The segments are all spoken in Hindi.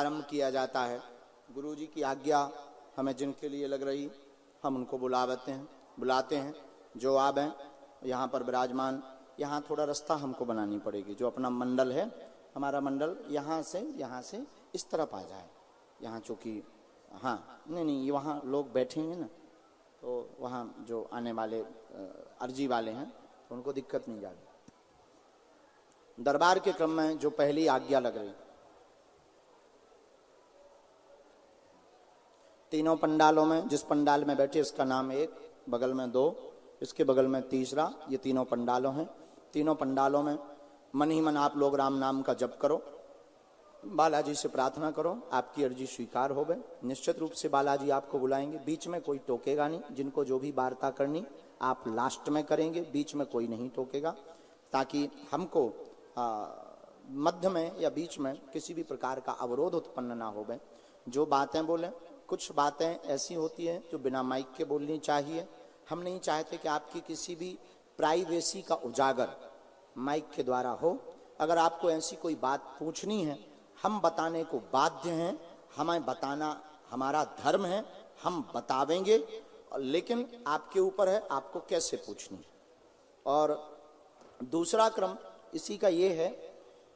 प्रारंभ किया जाता है। गुरु जी की आज्ञा हमें जिनके लिए लग रही हम उनको बुलाते हैं। जो आप हैं यहाँ पर विराजमान, यहाँ थोड़ा रास्ता हमको बनानी पड़ेगी। जो अपना मंडल है, हमारा मंडल यहाँ से इस तरफ आ जाए। यहाँ चूँकि हाँ नहीं वहाँ लोग बैठेंगे ना, तो वहाँ जो आने वाले अर्जी वाले हैं तो उनको दिक्कत नहीं जाएगी। दरबार के क्रम में जो पहली आज्ञा लग रही, तीनों पंडालों में, जिस पंडाल में बैठे इसका नाम एक, बगल में दो, इसके बगल में तीसरा, ये तीनों पंडालों हैं। तीनों पंडालों में मन ही मन आप लोग राम नाम का जप करो, बालाजी से प्रार्थना करो, आपकी अर्जी स्वीकार हो गए। निश्चित रूप से बालाजी आपको बुलाएंगे। बीच में कोई टोकेगा नहीं। जिनको जो भी वार्ता करनी आप लास्ट में करेंगे, बीच में कोई नहीं टोकेगा, ताकि हमको मध्य में या बीच में किसी भी प्रकार का अवरोध उत्पन्न ना हो गए। जो बातें बोलें, कुछ बातें ऐसी होती हैं जो बिना माइक के बोलनी चाहिए। हम नहीं चाहते कि आपकी किसी भी प्राइवेसी का उजागर माइक के द्वारा हो। अगर आपको ऐसी कोई बात पूछनी है, हम बताने को बाध्य हैं, हमें बताना हमारा धर्म है, हम बतावेंगे, लेकिन आपके ऊपर है आपको कैसे पूछनी है। और दूसरा क्रम इसी का ये है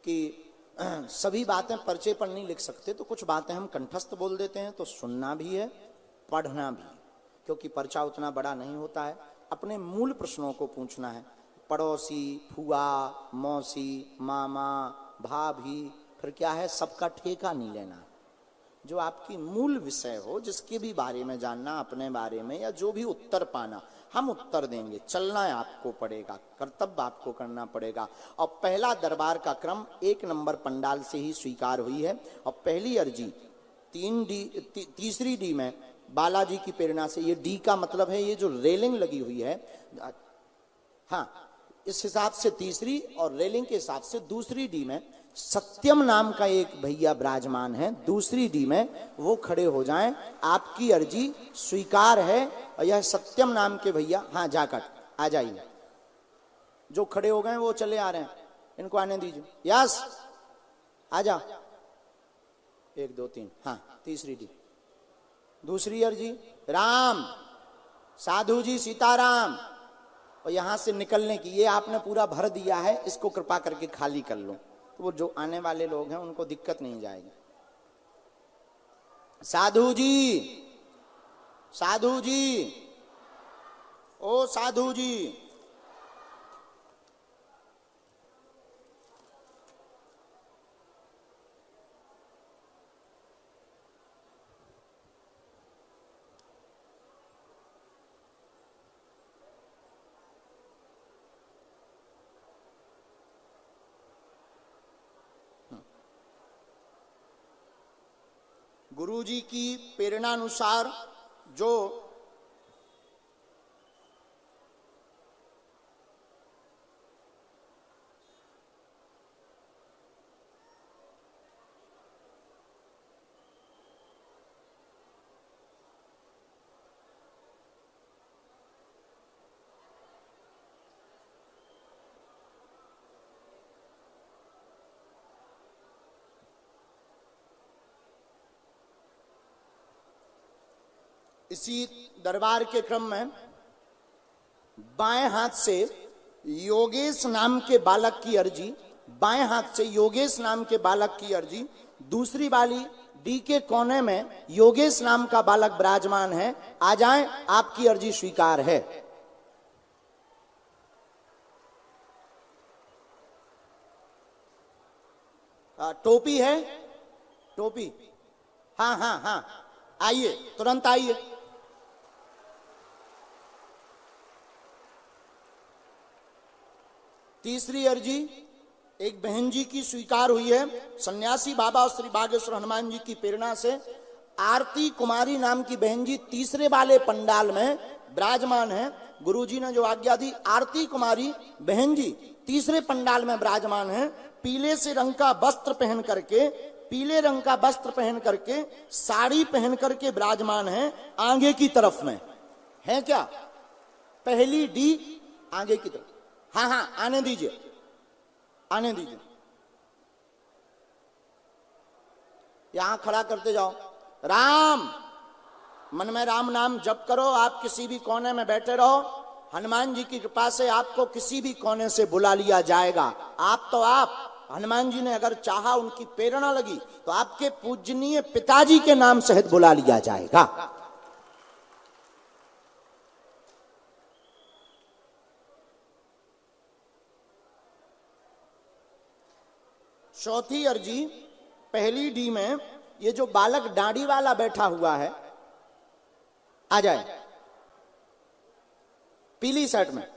कि सभी बातें पर्चे पर नहीं लिख सकते, तो कुछ बातें हम कंठस्थ बोल देते हैं, तो सुनना भी है, पढ़ना भी, क्योंकि पर्चा उतना बड़ा नहीं होता है। अपने मूल प्रश्नों को पूछना है। पड़ोसी, फुआ, मौसी, मामा, भाभी, फिर क्या है, सबका ठेका नहीं लेना। जो आपकी मूल विषय हो, जिसके भी बारे में जानना, अपने बारे में, या जो भी उत्तर पाना, हम उत्तर देंगे। चलना है आपको पड़ेगा, कर्तव्य आपको करना पड़ेगा। और पहला दरबार का क्रम 1 नंबर पंडाल से ही स्वीकार हुई है। और पहली अर्जी 3डी में बालाजी की प्रेरणा से, ये डी का मतलब है ये जो रेलिंग लगी हुई है, हाँ, इस हिसाब से तीसरी, और रेलिंग के हिसाब से दूसरी डी में सत्यम नाम का एक भैया विराजमान है। दूसरी डी में वो खड़े हो जाएं, आपकी अर्जी स्वीकार है। और यह सत्यम नाम के भैया, हाँ जाकर आ जाइए। जो खड़े हो गए वो चले आ रहे हैं, इनको आने दीजिए। यस आ जा, 1 2 3, हाँ तीसरी डी। दूसरी अर्जी राम, साधु जी सीताराम। और यहां से निकलने की, ये आपने पूरा भर दिया है, इसको कृपा करके खाली कर लो, तो वो जो आने वाले लोग हैं उनको दिक्कत नहीं जाएगी। साधु जी, साधु जी, ओ साधु जी। गुरु जी की प्रेरणानुसार जो इसी दरबार के क्रम में बाएं हाथ से योगेश नाम के बालक की अर्जी, बाएं हाथ से योगेश नाम के बालक की अर्जी, दूसरी वाली डी के कोने में योगेश नाम का बालक विराजमान है। आ जाएं, आपकी अर्जी स्वीकार है। टोपी है, टोपी, हाँ हाँ हाँ, आइए, तुरंत आइए। तीसरी अर्जी एक बहन जी की स्वीकार हुई है। सन्यासी बाबा और श्री बागेश्वर हनुमान जी की प्रेरणा से आरती कुमारी नाम की बहन जी तीसरे वाले पंडाल में विराजमान है। गुरु जी ने जो आज्ञा दी, आरती कुमारी बहन जी तीसरे पंडाल में विराजमान है। पीले से रंग का वस्त्र पहन करके, पीले रंग का वस्त्र पहन करके, साड़ी पहन करके विराजमान है। आगे की तरफ में है क्या, पहली डी आगे की तरफ, हाँ हाँ आने दीजिए, आने दीजिए। यहां खड़ा करते जाओ। राम, मन में राम नाम जप करो। आप किसी भी कोने में बैठे रहो, हनुमान जी की कृपा से आपको किसी भी कोने से बुला लिया जाएगा। आप हनुमान जी ने अगर चाहा, उनकी प्रेरणा लगी तो आपके पूजनीय पिताजी के नाम सहित बुला लिया जाएगा। चौथी अर्जी, पहली डी में ये जो बालक दाढ़ी वाला बैठा हुआ है, आ जाए। पीली शर्ट में,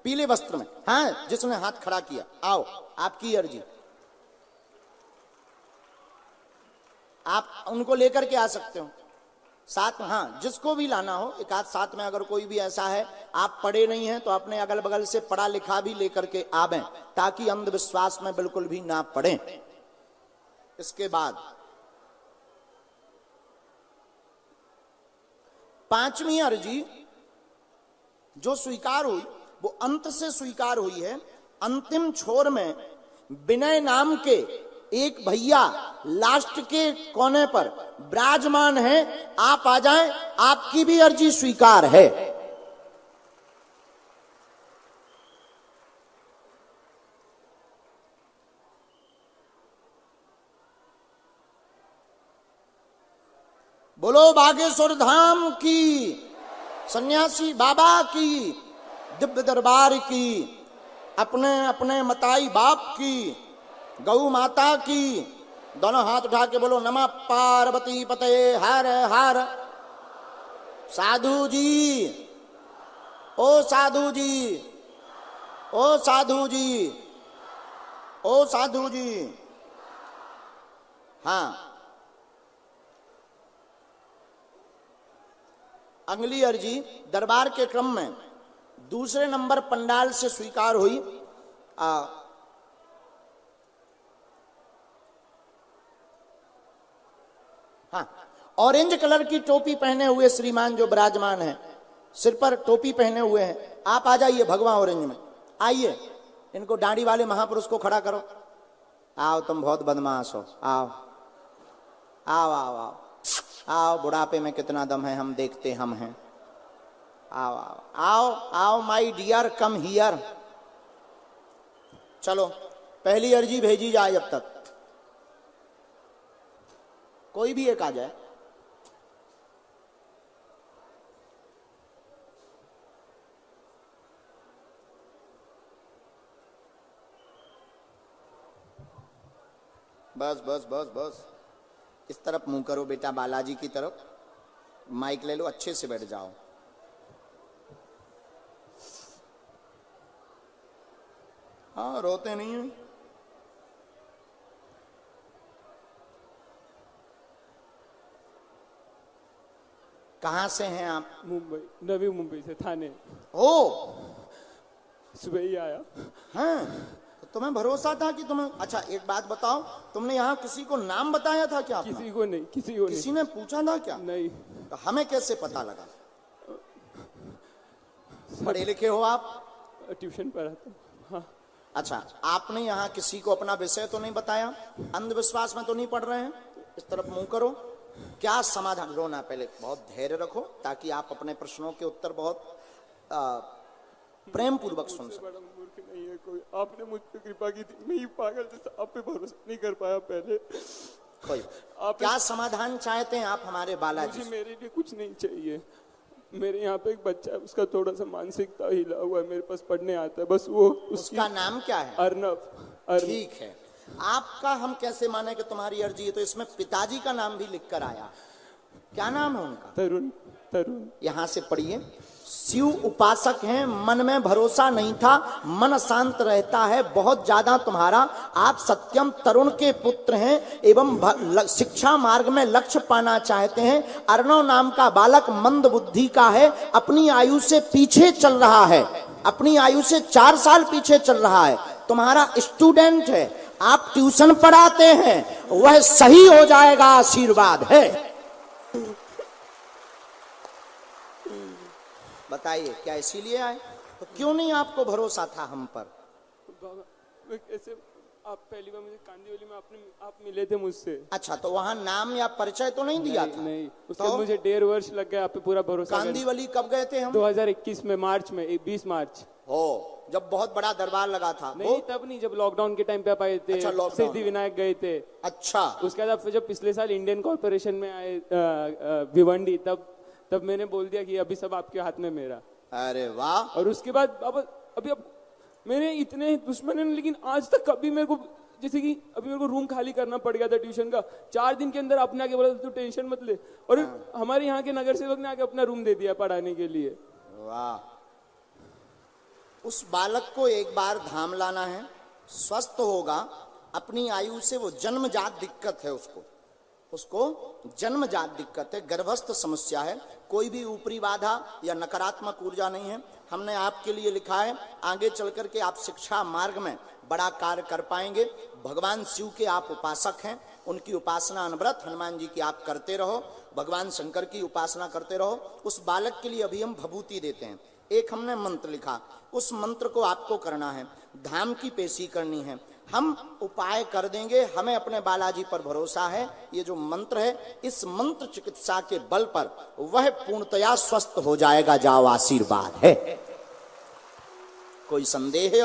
पीले वस्त्र में, हाँ, जिसने हाथ खड़ा किया, आओ, आपकी अर्जी। आप उनको लेकर के आ सकते हो साथ में, हाँ, जिसको भी लाना हो एक आध साथ में। अगर कोई भी ऐसा है आप पढ़े नहीं हैं तो अपने अगल बगल से पढ़ा लिखा भी लेकर के आवें, ताकि अंधविश्वास में बिल्कुल भी ना पड़े। इसके बाद पांचवी अर्जी जो स्वीकार हुई वो अंत से स्वीकार हुई है। अंतिम छोर में विनय नाम के एक भैया लास्ट के कोने पर विराजमान है, आप आ जाएं, आपकी भी अर्जी स्वीकार है। बोलो बागेश्वर धाम की, सन्यासी बाबा की, दिव्य दरबार की, अपने अपने मताई बाप की, गौ माता की। दोनों हाथ उठा के बोलो नमः पार्वती पते हर हर। साधु जी, ओ साधु जी, ओ साधु जी, ओ साधु जी। हाँ, अगली अर्जी दरबार के क्रम में दूसरे नंबर पंडाल से स्वीकार हुई। हाँ, ऑरेंज कलर की टोपी पहने हुए श्रीमान जो विराजमान है, सिर पर टोपी पहने हुए हैं, आप आ जाइए भगवा ऑरेंज में, आइए। इनको दाढ़ी वाले महापुरुष को खड़ा करो। आओ, तुम बहुत बदमाश हो, आओ आओ आओ आओ आओ, बुढ़ापे में कितना दम है हम देखते हम हैं। आओ आओ आओ आओ माई डियर, कम हियर। चलो पहली अर्जी भेजी जाए, जब तक कोई भी एक आ जाए। बस बस बस बस, इस तरफ मुंह करो बेटा, बालाजी की तरफ। माइक ले लो, अच्छे से बैठ जाओ। हाँ, रोते नहीं हैं। कहाँ से हैं आप? मुंबई, नवी मुंबई से, थाने। ओ, सुबह ही आया। हाँ, तो तुम्हें भरोसा था कि तुम्हें। अच्छा एक बात बताओ, तुमने यहाँ किसी को नाम बताया था क्या? किसी को नहीं, किसी को किसी ने पूछा था क्या? नहीं। तो हमें कैसे पता लगा? पढ़े लिखे हो आप? ट्यूशन पढ़ाता हूँ। हाँ। अच्छा, आपने यहाँ किसी को अपना विषय तो नहीं बताया? अंधविश्वास में तो नहीं पढ़ रहे हैं? इस तरफ मुंह करो। क्या समाधान? रोना पहले, बहुत धैर्य रखो ताकि आप अपने प्रश्नों के उत्तर बहुत प्रेम पूर्वक सुन सको। बड़ा मूर्ख नहीं है कोई, आपने मुझ पे कृपा की थी, मैं ही पागल जैसा आप पे भरोसा नहीं कर पाया पहले। कोई आप क्या समाधान चाहते हैं आप हमारे बालाजी? मुझे मेरे लिए कुछ नहीं चाहिए। मेरे यहाँ पे एक बच्चा है, उसका थोड़ा सा मानसिकता हिला हुआ है, मेरे पास पढ़ने आता है, बस वो। उसका नाम क्या है? अर्नव। ठीक है, आपका हम कैसे माने कि तुम्हारी अर्जी है? तो इसमें पिताजी का नाम भी लिख कर आया। क्या नाम है उनका? तरुण। तरुण। यहां से पढ़िए। शिव उपासक हैं, मन में भरोसा नहीं था, मन शांत रहता है बहुत ज्यादा तुम्हारा। आप सत्यम तरुण के पुत्र हैं एवं शिक्षा मार्ग में लक्ष्य पाना चाहते हैं। अर्णव नाम का बालक मंद बुद्धि का है, अपनी आयु से पीछे चल रहा है, अपनी आयु से 4 साल पीछे चल रहा है। तुम्हारा स्टूडेंट है, आप ट्यूशन पढ़ाते हैं, वह सही हो जाएगा, आशीर्वाद है। बताइए क्या इसीलिए आए? तो क्यों नहीं आपको भरोसा था हम पर? बाबा, मैं कैसे आप पहली बार मुझे कांदीवली में आप मिले थे मुझसे। अच्छा, तो वहां नाम या परिचय तो नहीं दिया था? नहीं, उसके तो मुझे 1.5 वर्ष लग गया आप पे पूरा भरोसा। कांदीवली कब गए थे हम? 2021 में मार्च में, 20 मार्च। हो, जब बहुत बड़ा दरबार लगा था? नहीं, तब नहीं, जब लॉकडाउन के टाइम पे आप आए थे। अच्छा, सिद्धि विनायक गए थे। अच्छा, उसके बाद आप जब पिछले साल इंडियन कॉर्पोरेशन में आए भिवंडी, तब मैंने बोल दिया कि अभी सब आपके हाथ में मेरा। अरे वाह। और उसके बाद अभी मेरे इतने दुश्मन हैं, लेकिन आज तक कभी मेरे को, जैसे कि अभी मेरे को रूम खाली करना पड़ गया था ट्यूशन का, 4 दिन के अंदर आपने आके बोला तो टेंशन मत ले, और हमारे यहाँ के नगर सेवक ने आके अपना रूम दे दिया पढ़ाने के लिए। वाह। उस बालक को एक बार धाम लाना है, स्वस्थ होगा। अपनी आयु से वो जन्मजात दिक्कत है, उसको जन्मजात दिक्कत है, गर्भस्थ समस्या है। कोई भी ऊपरी बाधा या नकारात्मक ऊर्जा नहीं है। हमने आपके लिए लिखा है, आगे चल करके आप शिक्षा मार्ग में बड़ा कार्य कर पाएंगे। भगवान शिव के आप उपासक हैं, उनकी उपासना अनवरत हनुमान जी की आप करते रहो, भगवान शंकर की उपासना करते रहो। उस बालक के लिए अभी हम भभूति देते हैं। एक हमने मंत्र लिखा, उस मंत्र को आपको करना है, धाम की पेशी करनी है। हम उपाय कर देंगे, हमें अपने बालाजी पर भरोसा है। ये जो मंत्र है, इस मंत्र चिकित्सा के बल पर वह पूर्णतया स्वस्थ हो जाएगा। जाओ, आशीर्वाद है। कोई संदेह है?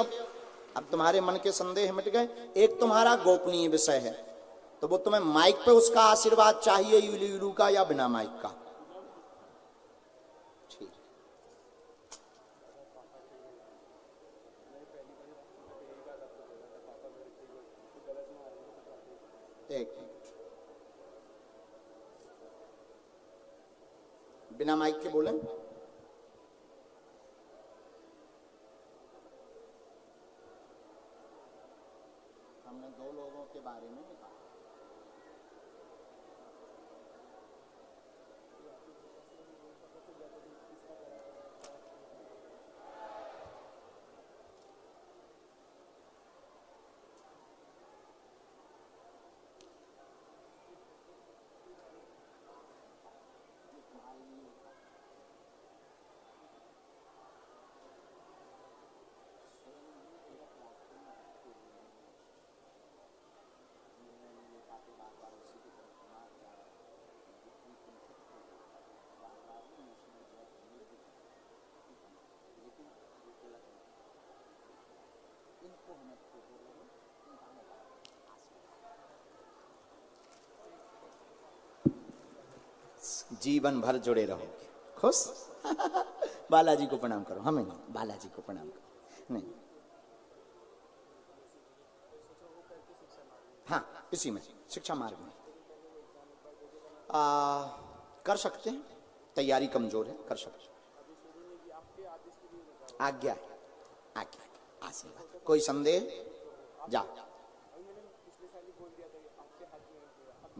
अब तुम्हारे मन के संदेह मिट गए। एक तुम्हारा गोपनीय विषय है, तो वो तुम्हें माइक पे उसका आशीर्वाद चाहिए, यूलू का या बिना माइक का? बिना माइक के बोले। हमने 2 लोगों के बारे में लिखा। जीवन भर जुड़े रहोगे। खुश? बालाजी को प्रणाम करो। हमें नहीं, बालाजी को प्रणाम करो। नहीं, हाँ, इसी में शिक्षा मार्ग में कर सकते हैं। तैयारी कमजोर है, कर सकते हैं। आज्ञा है, आज्ञा, आशीर्वाद। कोई संदेह? जा,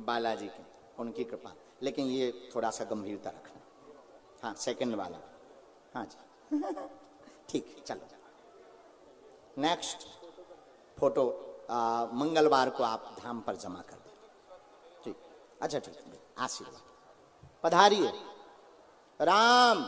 बालाजी की, उनकी कृपा। लेकिन ये थोड़ा सा गंभीरता रखना। हाँ, सेकंड वाला। हाँ जी, ठीक है, चलो। नेक्स्ट फोटो मंगलवार को आप धाम पर जमा कर दें। ठीक, अच्छा, ठीक, आशीर्वाद। पधारिए। राम